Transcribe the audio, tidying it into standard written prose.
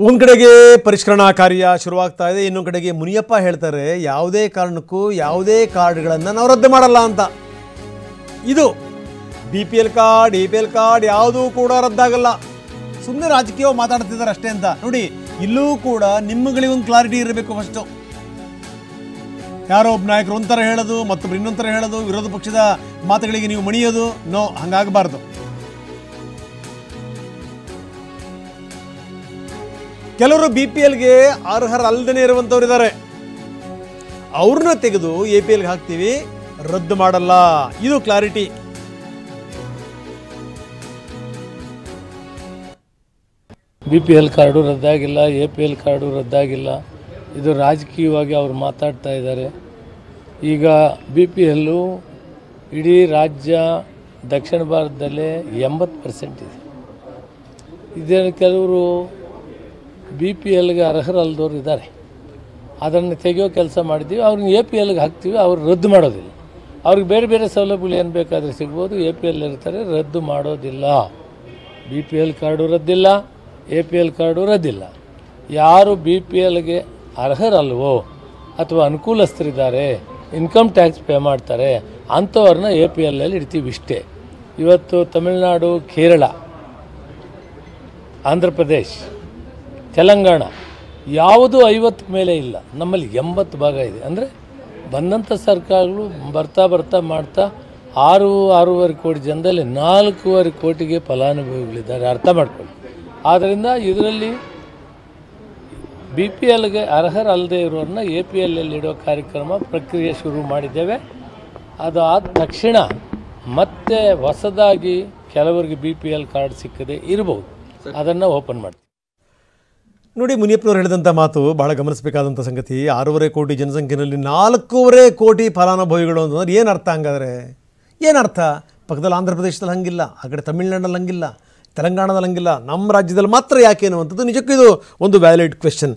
ಒಂದು ಕಡೆಗೆ ಪರಿಷ್ಕರಣಾ ಕಾರ್ಯ ಶುರುವಾಗ್ತಾ ಇದೆ, ಇನ್ನೊಂದು ಕಡೆಗೆ ಮುನಿಯಪ್ಪ ಹೇಳ್ತಾರೆ ಯಾವುದೇ ಕಾರಣಕ್ಕೂ ಯಾವುದೇ ಕಾರ್ಡ್ಗಳನ್ನು ನಾವು ರದ್ದು ಮಾಡಲ್ಲ ಅಂತ. ಇದು BPL ಕಾರ್ಡ್ APL ಕಾರ್ಡ್ ಯಾವುದೂ ಕೂಡ ರದ್ದಾಗಲ್ಲ. ಸುಮ್ಮನೆ ರಾಜಕೀಯ ಮಾತಾಡ್ತಿದ್ದಾರೆ ಅಷ್ಟೇ ಅಂತ. ನೋಡಿ, ಇಲ್ಲೂ ಕೂಡ ನಿಮ್ಮಗಳಿಗೆ ಒಂದು ಕ್ಲಾರಿಟಿ ಇರಬೇಕು. ಫಸ್ಟು ಯಾರೋ ಒಬ್ಬ ನಾಯಕರು ಒಂಥರ ಹೇಳೋದು, ಮತ್ತೊಬ್ರು ಇನ್ನೊಂಥರ ಹೇಳೋದು, ವಿರೋಧ ಪಕ್ಷದ ಮಾತುಗಳಿಗೆ ನೀವು ಮಣಿಯೋದು, ನೋ, ಹಂಗಾಗಬಾರ್ದು. ಕೆಲವರು BPLಗೆ ಅರ್ಹರಲ್ಲದೇ ಇರುವಂಥವ್ರು ಇದ್ದಾರೆ, ಅವ್ರನ್ನ ತೆಗೆದು APLಗೆ ಹಾಕ್ತೀವಿ, ರದ್ದು ಮಾಡಲ್ಲ. ಇದು ಕ್ಲಾರಿಟಿ. BPL ಕಾರ್ಡು ರದ್ದಾಗಿಲ್ಲ, APL ಕಾರ್ಡು ರದ್ದಾಗಿಲ್ಲ. ಇದು ರಾಜಕೀಯವಾಗಿ ಅವರು ಮಾತಾಡ್ತಾ ಇದ್ದಾರೆ. ಈಗ BPL ಇಡೀ ರಾಜ್ಯ ದಕ್ಷಿಣ ಭಾರತದಲ್ಲೇ 80% ಇದೆ. ಇದೇನು ಕೆಲವರು BPLಗೆ ಅರ್ಹರಲ್ಲದವ್ರು ಇದ್ದಾರೆ, ಅದನ್ನು ತೆಗೆಯೋ ಕೆಲಸ ಮಾಡಿದ್ದೀವಿ. ಅವ್ರನ್ನ APLಗೆ ಹಾಕ್ತೀವಿ, ಅವ್ರು ರದ್ದು ಮಾಡೋದಿಲ್ಲ. ಅವ್ರಿಗೆ ಬೇರೆ ಬೇರೆ ಸೌಲಭ್ಯಗಳು ಏನು ಬೇಕಾದರೆ ಸಿಗ್ಬೋದು, APL ಇರ್ತಾರೆ, ರದ್ದು ಮಾಡೋದಿಲ್ಲ. BPL ಕಾರ್ಡು ರದ್ದಿಲ್ಲ, APL ಕಾರ್ಡು ರದ್ದಿಲ್ಲ. ಯಾರು BPLಗೆ ಅರ್ಹರಲ್ವೋ ಅಥವಾ ಅನುಕೂಲಸ್ಥರಿದ್ದಾರೆ, ಇನ್ಕಮ್ ಟ್ಯಾಕ್ಸ್ ಪೇ ಮಾಡ್ತಾರೆ, ಅಂಥವ್ರನ್ನ APLಲ್ಲಿ ಇಡ್ತೀವಿ ಇಷ್ಟೇ. ಇವತ್ತು ತಮಿಳುನಾಡು, ಕೇರಳ, ಆಂಧ್ರ ಪ್ರದೇಶ್, ತೆಲಂಗಾಣ ಯಾವುದೂ 50 ಮೇಲೆ ಇಲ್ಲ, ನಮ್ಮಲ್ಲಿ 80 ಭಾಗ ಇದೆ. ಅಂದರೆ ಬಂದಂಥ ಸರ್ಕಾರಗಳು ಬರ್ತಾ ಬರ್ತಾ ಮಾಡ್ತಾ 6.5 ಕೋಟಿ ಜನದಲ್ಲಿ 4.5 ಕೋಟಿಗೆ ಫಲಾನುಭವಿಗಳಿದ್ದಾರೆ, ಅರ್ಥ ಮಾಡ್ಕೊಳ್ಳಿ. ಆದ್ದರಿಂದ ಇದರಲ್ಲಿ BPLಗೆ ಅರ್ಹರಲ್ಲದೆ ಇರೋರನ್ನ APLಲ್ಲಿ ಇಡೋ ಕಾರ್ಯಕ್ರಮ ಪ್ರಕ್ರಿಯೆ ಶುರು ಮಾಡಿದ್ದೇವೆ. ಅದಾದ ತಕ್ಷಣ ಮತ್ತೆ ಹೊಸದಾಗಿ ಕೆಲವರಿಗೆ BPL ಕಾರ್ಡ್ ಸಿಕ್ಕದೆ ಇರಬಹುದು, ಅದನ್ನು ಓಪನ್ ಮಾಡ್ತೀವಿ. ನೋಡಿ, ಮುನಿಯಪ್ಪನವ್ರು ಹೇಳಿದಂಥ ಮಾತು ಬಹಳ ಗಮನಿಸಬೇಕಾದಂಥ ಸಂಗತಿ. 6.5 ಕೋಟಿ ಜನಸಂಖ್ಯೆಯಲ್ಲಿ 4.5 ಕೋಟಿ ಫಲಾನುಭವಿಗಳು ಅಂತಂದ್ರೆ ಏನು ಅರ್ಥ? ಹಂಗಾದರೆ ಏನರ್ಥ? ಪಕ್ಕದಲ್ಲಿ ಆಂಧ್ರ ಪ್ರದೇಶದಲ್ಲಿ ಹಂಗಿಲ್ಲ, ಆ ಕಡೆ ತಮಿಳ್ನಾಡಲ್ಲಿ ಹಂಗಿಲ್ಲ, ತೆಲಂಗಾಣದಲ್ಲಿ ಹಂಗಿಲ್ಲ, ನಮ್ಮ ರಾಜ್ಯದಲ್ಲಿ ಮಾತ್ರ ಯಾಕೆ ಅನ್ನುವಂಥದ್ದು ನಿಜಕ್ಕೂ ಇದು ಒಂದು ವ್ಯಾಲಿಡ್ ಕ್ವೆಶ್ಚನ್.